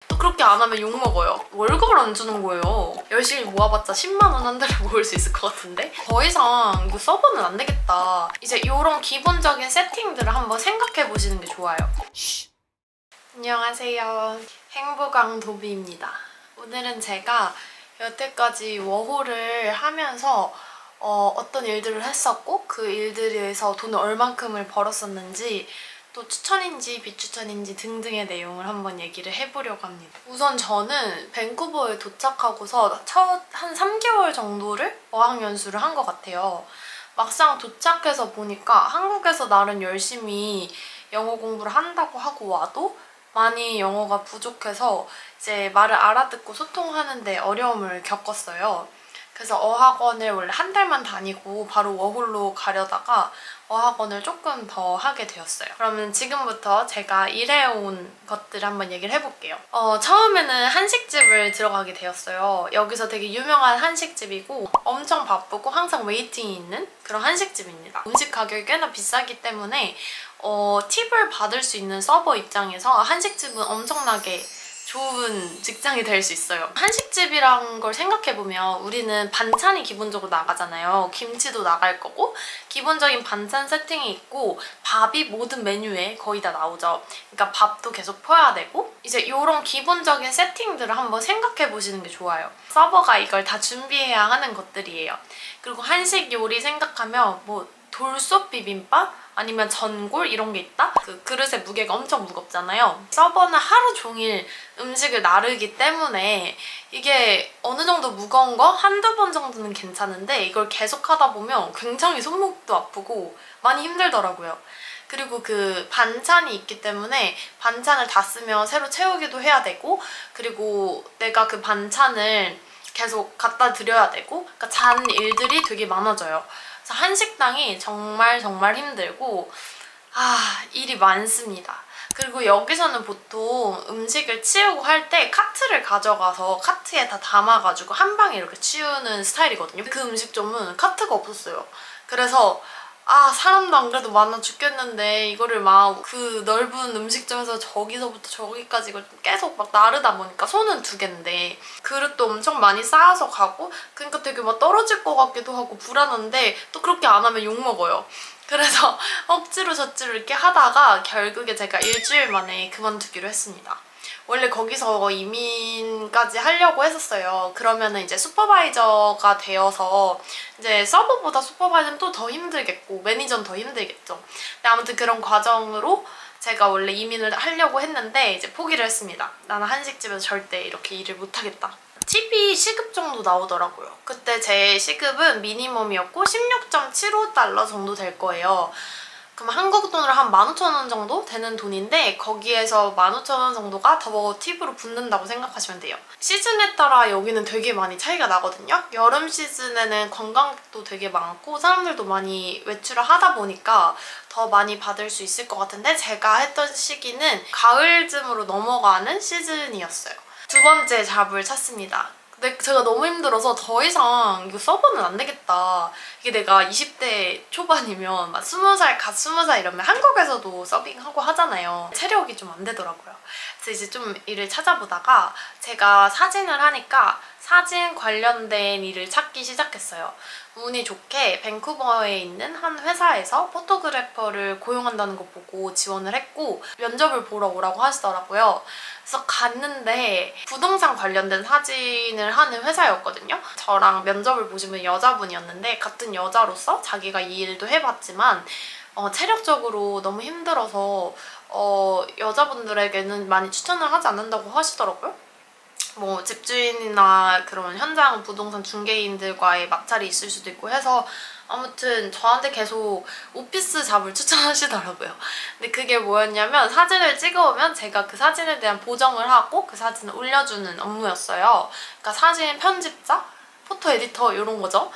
또 그렇게 안 하면 욕먹어요. 월급을 안 주는 거예요. 열심히 모아봤자 10만 원 한 달에 모을 수 있을 것 같은데? 더 이상 이거 서버는 안 되겠다. 이제 이런 기본적인 세팅들을 한번 생각해보시는 게 좋아요. 안녕하세요. 행복왕 도비입니다. 오늘은 제가 여태까지 워홀을 하면서 어떤 일들을 했었고 그 일들에서 돈을 얼만큼을 벌었었는지 또 추천인지 비추천인지 등등의 내용을 한번 얘기를 해보려고 합니다. 우선 저는 밴쿠버에 도착하고서 첫 한 3개월 정도를 어학연수를 한 것 같아요. 막상 도착해서 보니까 한국에서 나름 열심히 영어 공부를 한다고 하고 와도 많이 영어가 부족해서 이제 말을 알아듣고 소통하는데 어려움을 겪었어요. 그래서 어학원을 원래 한 달만 다니고 바로 워홀로 가려다가 어학원을 조금 더 하게 되었어요. 그러면 지금부터 제가 일해온 것들을 한번 얘기를 해볼게요. 처음에는 한식집을 들어가게 되었어요. 여기서 되게 유명한 한식집이고 엄청 바쁘고 항상 웨이팅이 있는 그런 한식집입니다. 음식 가격이 꽤나 비싸기 때문에 팁을 받을 수 있는 서버 입장에서 한식집은 엄청나게 좋은 직장이 될 수 있어요. 한식집이란 걸 생각해보면 우리는 반찬이 기본적으로 나가잖아요. 김치도 나갈 거고 기본적인 반찬 세팅이 있고 밥이 모든 메뉴에 거의 다 나오죠. 그러니까 밥도 계속 퍼야 되고 이제 이런 기본적인 세팅들을 한번 생각해보시는 게 좋아요. 서버가 이걸 다 준비해야 하는 것들이에요. 그리고 한식 요리 생각하면 뭐 돌솥 비빔밥? 아니면 전골 이런 게 있다? 그 그릇의 무게가 엄청 무겁잖아요. 서버는 하루 종일 음식을 나르기 때문에 이게 어느 정도 무거운 거 한두 번 정도는 괜찮은데 이걸 계속 하다 보면 굉장히 손목도 아프고 많이 힘들더라고요. 그리고 그 반찬이 있기 때문에 반찬을 다 쓰면 새로 채우기도 해야 되고 그리고 내가 그 반찬을 계속 갖다 드려야 되고 그러니까 잔 일들이 되게 많아져요. 한식당이 정말 힘들고 일이 많습니다. 그리고 여기서는 보통 음식을 치우고 할 때 카트를 가져가서 카트에 다 담아가지고 한 방에 이렇게 치우는 스타일이거든요. 그 음식점은 카트가 없었어요. 그래서 사람도 안 그래도 많아 죽겠는데 이거를 막 그 넓은 음식점에서 저기서부터 저기까지 이걸 계속 막 나르다 보니까 손은 2개인데 그릇도 엄청 많이 쌓아서 가고 그러니까 되게 막 떨어질 것 같기도 하고 불안한데 또 그렇게 안 하면 욕먹어요. 그래서 억지로 저지로 이렇게 하다가 결국에 제가 일주일 만에 그만두기로 했습니다. 원래 거기서 이민까지 하려고 했었어요. 그러면은 이제 슈퍼바이저가 되어서 이제 서버보다 슈퍼바이저는 또 더 힘들겠고 매니저는 더 힘들겠죠. 근데 아무튼 그런 과정으로 제가 원래 이민을 하려고 했는데 이제 포기를 했습니다. 나는 한식집에서 절대 이렇게 일을 못하겠다. 팁이 시급 정도 나오더라고요. 그때 제 시급은 미니멈이었고 16.75달러 정도 될 거예요. 그럼 한국 돈으로 한 15,000원 정도 되는 돈인데 거기에서 15,000원 정도가 더 팁으로 붙는다고 생각하시면 돼요. 시즌에 따라 여기는 되게 많이 차이가 나거든요. 여름 시즌에는 관광객도 되게 많고 사람들도 많이 외출을 하다 보니까 더 많이 받을 수 있을 것 같은데 제가 했던 시기는 가을쯤으로 넘어가는 시즌이었어요. 두 번째 잡을 찾습니다. 근데 제가 너무 힘들어서 더 이상 이거 서버는 안 되겠다. 이게 내가 20대 초반이면 막 20살, 갓 20살 이러면 한국에서도 서빙하고 하잖아요. 체력이 좀 안 되더라고요. 그래서 이제 좀 일을 찾아보다가 제가 사진을 하니까 사진 관련된 일을 찾기 시작했어요. 운이 좋게 밴쿠버에 있는 한 회사에서 포토그래퍼를 고용한다는 거 보고 지원을 했고 면접을 보러 오라고 하시더라고요. 그래서 갔는데 부동산 관련된 사진을 하는 회사였거든요. 저랑 면접을 보신 분이 여자분이었는데 같은 여자로서 자기가 이 일도 해봤지만 체력적으로 너무 힘들어서 여자분들에게는 많이 추천을 하지 않는다고 하시더라고요. 뭐 집주인이나 그런 현장 부동산 중개인들과의 마찰이 있을 수도 있고 해서 아무튼 저한테 계속 오피스 잡을 추천하시더라고요. 근데 그게 뭐였냐면 사진을 찍어오면 제가 그 사진에 대한 보정을 하고 그 사진을 올려주는 업무였어요. 그러니까 사진 편집자? 포토 에디터 이런 거죠.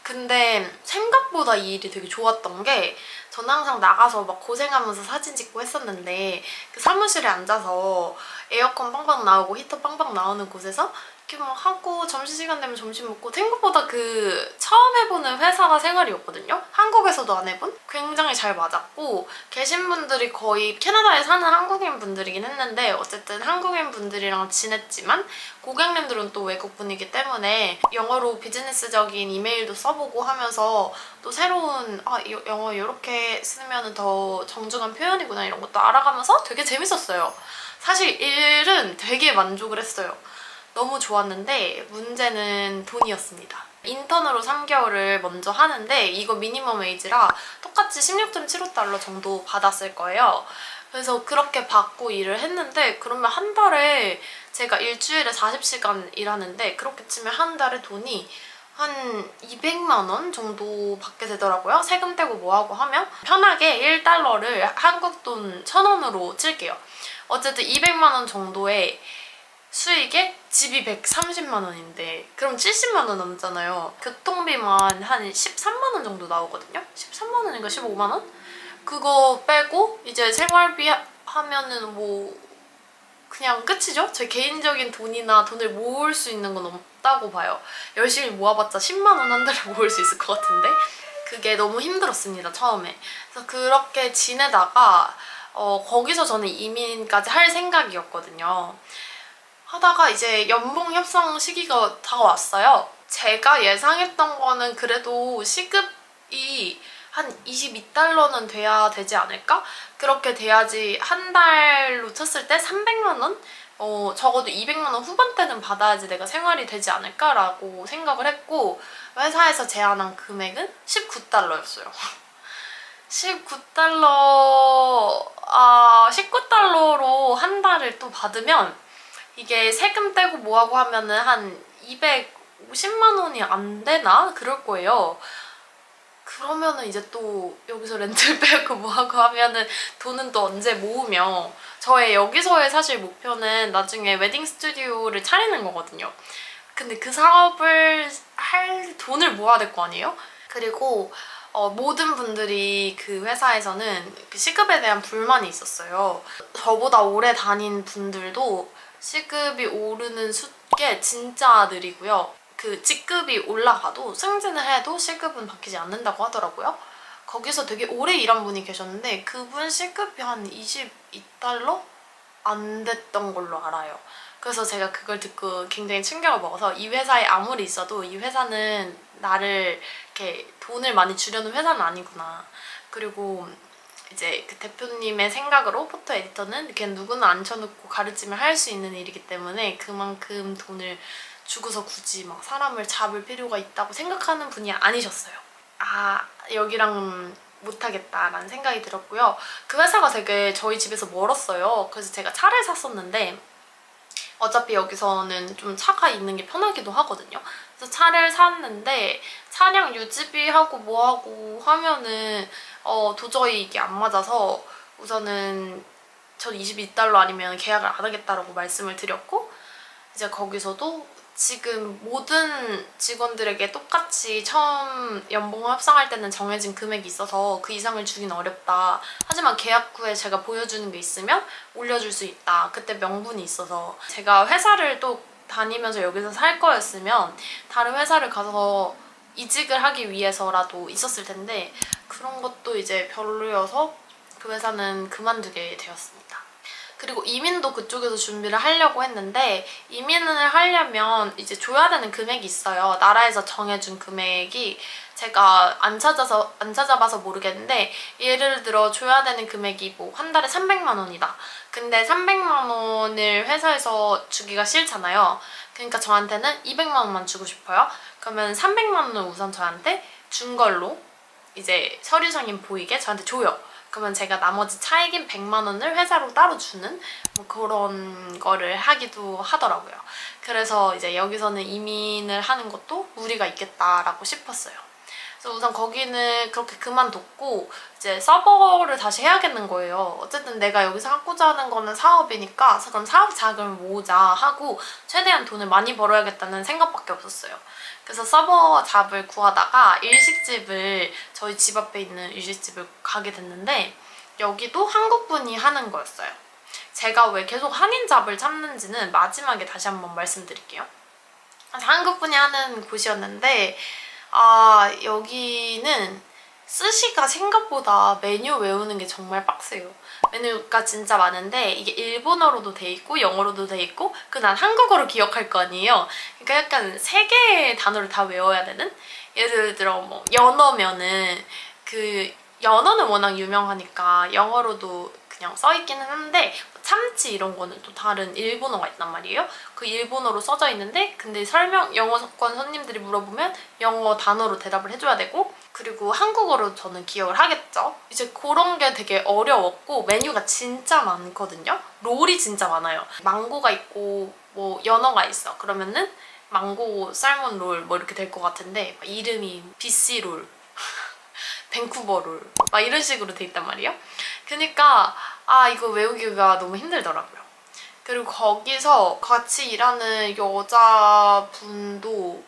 근데 생각보다 이 일이 되게 좋았던 게 저는 항상 나가서 막 고생하면서 사진 찍고 했었는데 그 사무실에 앉아서 에어컨 빵빵 나오고 히터 빵빵 나오는 곳에서 이렇게 막 하고 점심시간 되면 점심 먹고 생각보다 그 처음 해보는 회사 생활이었거든요. 한국에서도 안 해본? 굉장히 잘 맞았고 계신 분들이 거의 캐나다에 사는 한국인 분들이긴 했는데 어쨌든 한국인 분들이랑 지냈지만 고객님들은 또 외국분이기 때문에 영어로 비즈니스적인 이메일도 써보고 하면서 또 새로운 영어 이렇게 쓰면 더 정중한 표현이구나 이런 것도 알아가면서 되게 재밌었어요. 사실 일은 되게 만족을 했어요. 너무 좋았는데 문제는 돈이었습니다. 인턴으로 3개월을 먼저 하는데 이거 미니멈 웨이지라 똑같이 16.75달러 정도 받았을 거예요. 그래서 그렇게 받고 일을 했는데 그러면 한 달에 제가 일주일에 40시간 일하는데 그렇게 치면 한 달에 돈이 한 200만 원 정도 받게 되더라고요. 세금 떼고 뭐하고 하면 편하게 1달러를 한국 돈 1,000원으로 칠게요. 어쨌든 200만 원 정도의 수익에 집이 130만 원인데 그럼 70만 원 넘잖아요. 교통비만 한 13만 원 정도 나오거든요. 13만 원인가 15만 원? 그거 빼고 이제 생활비 하면은 뭐 그냥 끝이죠? 제 개인적인 돈이나 돈을 모을 수 있는 건 없다고 봐요. 열심히 모아봤자 10만 원 한 달에 모을 수 있을 것 같은데 그게 너무 힘들었습니다, 처음에. 그래서 그렇게 지내다가 거기서 저는 이민까지 할 생각이었거든요. 하다가 이제 연봉 협상 시기가 다가왔어요. 제가 예상했던 거는 그래도 시급이 한 22달러는 돼야 되지 않을까? 그렇게 돼야지 한 달로 쳤을 때 300만 원? 적어도 200만 원 후반대는 받아야지 내가 생활이 되지 않을까라고 생각을 했고 회사에서 제안한 금액은 19달러였어요. 19달러로 한 달을 또 받으면 이게 세금 떼고 뭐하고 하면은 한 250만 원이 안 되나? 그럴 거예요. 그러면은 이제 또 여기서 렌트 빼고 뭐하고 하면은 돈은 또 언제 모으며 저의 여기서의 사실 목표는 나중에 웨딩 스튜디오를 차리는 거거든요. 근데 그 사업을 할 돈을 모아야 될 거 아니에요? 그리고 모든 분들이 그 회사에서는 그 시급에 대한 불만이 있었어요. 저보다 오래 다닌 분들도 시급이 오르는 게 진짜 느리고요. 그 직급이 올라가도 승진을 해도 시급은 바뀌지 않는다고 하더라고요. 거기서 되게 오래 일한 분이 계셨는데 그분 시급이 한 22달러? 안 됐던 걸로 알아요. 그래서 제가 그걸 듣고 굉장히 충격을 먹어서 이 회사에 아무리 있어도 이 회사는 나를 이렇게 돈을 많이 주려는 회사는 아니구나. 그리고 이제 그 대표님의 생각으로 포토 에디터는 그냥 누구나 앉혀놓고 가르침을 할 수 있는 일이기 때문에 그만큼 돈을 주고서 굳이 막 사람을 잡을 필요가 있다고 생각하는 분이 아니셨어요. 여기랑 못하겠다라는 생각이 들었고요. 그 회사가 되게 저희 집에서 멀었어요. 그래서 제가 차를 샀었는데 어차피 여기서는 좀 차가 있는 게 편하기도 하거든요. 그래서 차를 샀는데 차량 유지비하고 뭐하고 하면은 도저히 이게 안 맞아서 우선은 전 22달러 아니면 계약을 안 하겠다라고 말씀을 드렸고 이제 거기서도 지금 모든 직원들에게 똑같이 처음 연봉을 협상할 때는 정해진 금액이 있어서 그 이상을 주긴 어렵다. 하지만 계약 후에 제가 보여주는 게 있으면 올려줄 수 있다. 그때 명분이 있어서 제가 회사를 또 다니면서 여기서 살 거였으면 다른 회사를 가서 이직을 하기 위해서라도 있었을 텐데 그런 것도 이제 별로여서 그 회사는 그만두게 되었습니다. 그리고 이민도 그쪽에서 준비를 하려고 했는데 이민을 하려면 이제 줘야 되는 금액이 있어요. 나라에서 정해준 금액이 제가 안 찾아봐서 모르겠는데 예를 들어 줘야 되는 금액이 뭐 한 달에 300만 원이다. 근데 300만 원을 회사에서 주기가 싫잖아요. 그러니까 저한테는 200만 원만 주고 싶어요. 그러면 300만 원을 우선 저한테 준 걸로 이제 서류상인 보이게 저한테 줘요. 그러면 제가 나머지 차익인 100만 원을 회사로 따로 주는 뭐 그런 거를 하기도 하더라고요. 그래서 이제 여기서는 이민을 하는 것도 무리가 있겠다라고 싶었어요. 그래서 우선 거기는 그렇게 그만뒀고 이제 서버를 다시 해야겠는 거예요. 어쨌든 내가 여기서 하고자 하는 거는 사업이니까 그럼 사업 자금을 모으자 하고 최대한 돈을 많이 벌어야겠다는 생각밖에 없었어요. 그래서 서버 잡을 구하다가 일식집을 저희 집 앞에 있는 일식집을 가게 됐는데 여기도 한국분이 하는 거였어요. 제가 왜 계속 한인잡을 찾는지는 마지막에 다시 한번 말씀드릴게요. 한국분이 하는 곳이었는데 여기는 스시가 생각보다 메뉴 외우는 게 정말 빡세요. 메뉴가 진짜 많은데 이게 일본어로도 돼 있고 영어로도 돼 있고 난 한국어로 기억할 거 아니에요. 그러니까 약간 3개의 단어를 다 외워야 되는? 예를 들어 뭐 연어면은 연어는 워낙 유명하니까 영어로도 그냥 써있기는 한데 참치 이런 거는 또 다른 일본어가 있단 말이에요. 그 일본어로 써져 있는데 근데 영어권 손님들이 물어보면 영어 단어로 대답을 해줘야 되고 그리고 한국어로 저는 기억을 하겠죠. 이제 그런 게 되게 어려웠고 메뉴가 진짜 많거든요. 롤이 진짜 많아요. 망고가 있고 뭐 연어가 있어. 그러면은 망고 살몬 롤 뭐 이렇게 될 것 같은데 이름이 BC 롤 밴쿠버 롤 막 이런 식으로 돼 있단 말이에요. 그러니까 이거 외우기가 너무 힘들더라고요. 그리고 거기서 같이 일하는 여자분도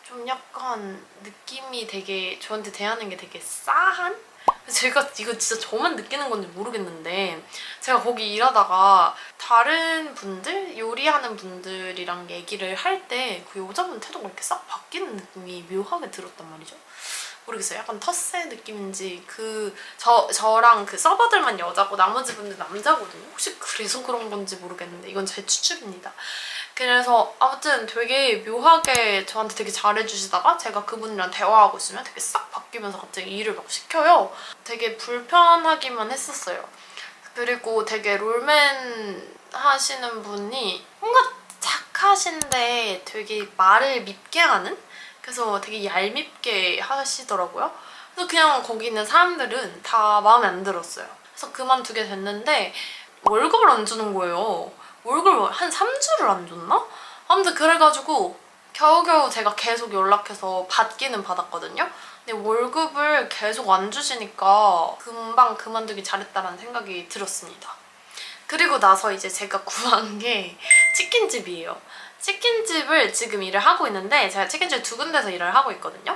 좀 약간 느낌이 되게 저한테 대하는 게 되게 싸한? 제가 이거 진짜 저만 느끼는 건지 모르겠는데 제가 거기 일하다가 다른 분들? 요리하는 분들이랑 얘기를 할 때 그 여자분 태도가 이렇게 싹 바뀌는 느낌이 묘하게 들었단 말이죠. 모르겠어요. 약간 텃세 느낌인지 저랑 그 서버들만 여자고 나머지 분들 남자거든요. 혹시 그래서 그런 건지 모르겠는데 이건 제 추측입니다. 그래서 아무튼 되게 묘하게 저한테 되게 잘해주시다가 제가 그분이랑 대화하고 있으면 되게 싹 바뀌면서 갑자기 일을 막 시켜요. 되게 불편하기만 했었어요. 그리고 되게 롤맨 하시는 분이 뭔가 착하신데 되게 말을 밉게 하는? 그래서 되게 얄밉게 하시더라고요. 그래서 그냥 거기 있는 사람들은 다 마음에 안 들었어요. 그래서 그만두게 됐는데 월급을 안 주는 거예요. 월급을 한 3주를 안 줬나? 아무튼 그래가지고 겨우겨우 제가 계속 연락해서 받기는 받았거든요. 근데 월급을 계속 안 주시니까 금방 그만두기 잘했다는 생각이 들었습니다. 그리고 나서 이제 제가 구한 게 치킨집이에요. 치킨집을 지금 일을 하고 있는데 제가 치킨집 2군데서 일을 하고 있거든요.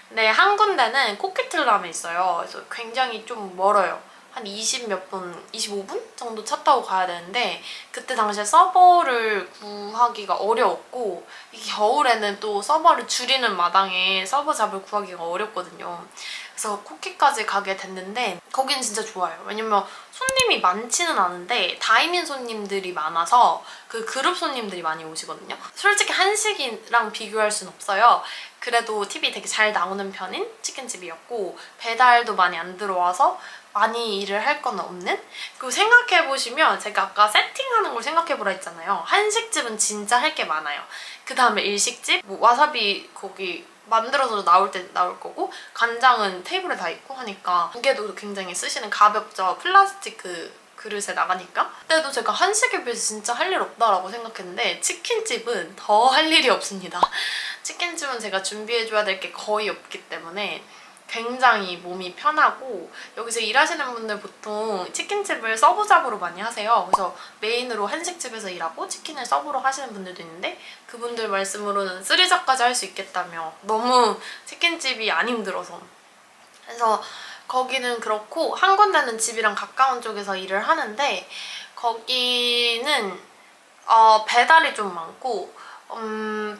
근데 한 군데는 코키틀람에 있어요. 그래서 굉장히 좀 멀어요. 한 25분 정도 차 타고 가야 되는데 그때 당시에 서버를 구하기가 어려웠고 이 겨울에는 또 서버를 줄이는 마당에 서버 잡을 구하기가 어렵거든요. 그래서 코키까지 가게 됐는데 거긴 진짜 좋아요. 왜냐면 손님이 많지는 않은데 다인인 손님들이 많아서 그 그룹 손님들이 많이 오시거든요. 솔직히 한식이랑 비교할 순 없어요. 그래도 팁이 되게 잘 나오는 편인 치킨집이었고 배달도 많이 안 들어와서 많이 일을 할 건 없는? 그리고 생각해보시면 제가 아까 세팅하는 걸 생각해보라 했잖아요. 한식집은 진짜 할 게 많아요. 그 다음에 일식집, 뭐 와사비 거기 만들어서 나올 때 나올 거고 간장은 테이블에 다 있고 하니까 무게도 굉장히 쓰시는 가볍죠. 플라스틱 그릇에 나가니까. 그때도 제가 한식에 비해서 진짜 할 일 없다라고 생각했는데 치킨집은 더 할 일이 없습니다. 치킨집은 제가 준비해줘야 될 게 거의 없기 때문에 굉장히 몸이 편하고 여기서 일하시는 분들 보통 치킨집을 서브 잡으로 많이 하세요. 그래서 메인으로 한식집에서 일하고 치킨을 서브로 하시는 분들도 있는데 그분들 말씀으로는 3잡까지 할 수 있겠다며 너무 치킨집이 안 힘들어서 그래서 거기는 그렇고 한 군데는 집이랑 가까운 쪽에서 일을 하는데 거기는 배달이 좀 많고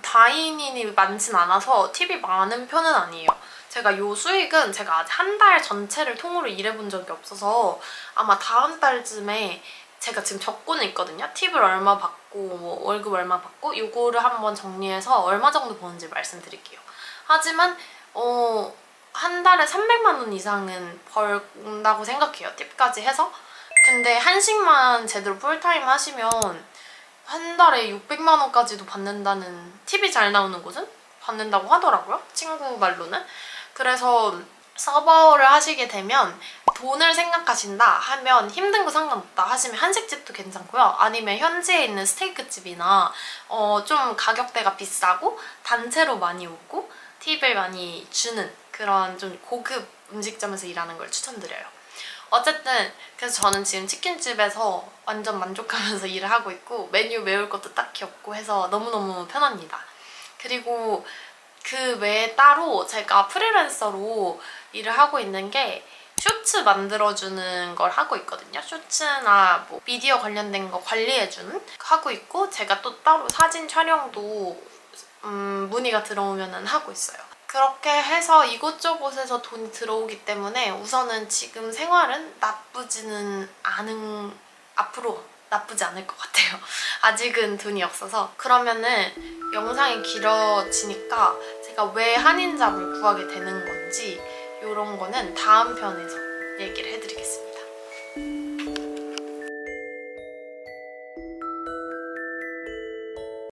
다인인이 많진 않아서 팁이 많은 편은 아니에요. 제가 요 수익은 제가 아직 한 달 전체를 통으로 일해본 적이 없어서 아마 다음 달쯤에 제가 지금 적고는 있거든요. 팁을 얼마 받고 뭐 월급 얼마 받고 요거를 한번 정리해서 얼마 정도 버는지 말씀드릴게요. 하지만 한 달에 300만 원 이상은 벌다고 생각해요. 팁까지 해서. 근데 한식만 제대로 풀타임 하시면 한 달에 600만 원까지도 받는다는 팁이 잘 나오는 곳은 받는다고 하더라고요. 친구 말로는. 그래서 서버를 하시게 되면 돈을 생각하신다 하면 힘든 거 상관없다 하시면 한식집도 괜찮고요. 아니면 현지에 있는 스테이크집이나 좀 가격대가 비싸고 단체로 많이 오고 팁을 많이 주는 그런 좀 고급 음식점에서 일하는 걸 추천드려요. 어쨌든 그래서 저는 지금 치킨집에서 완전 만족하면서 일을 하고 있고 메뉴 외울 것도 딱히 없고 해서 너무너무 편합니다. 그리고 그 외에 따로 제가 프리랜서로 일을 하고 있는 게 쇼츠 만들어주는 걸 하고 있거든요. 쇼츠나 뭐 미디어 관련된 거 관리해주는 하고 있고, 제가 또 따로 사진 촬영도 문의가 들어오면 하고 있어요. 그렇게 해서 이곳저곳에서 돈이 들어오기 때문에 우선은 지금 생활은 나쁘지는 않은, 앞으로 나쁘지 않을 것 같아요. 아직은 돈이 없어서. 그러면은 영상이 길어지니까 제가 왜 한인잡을 구하게 되는 건지 이런 거는 다음 편에서 얘기를 해드리겠습니다.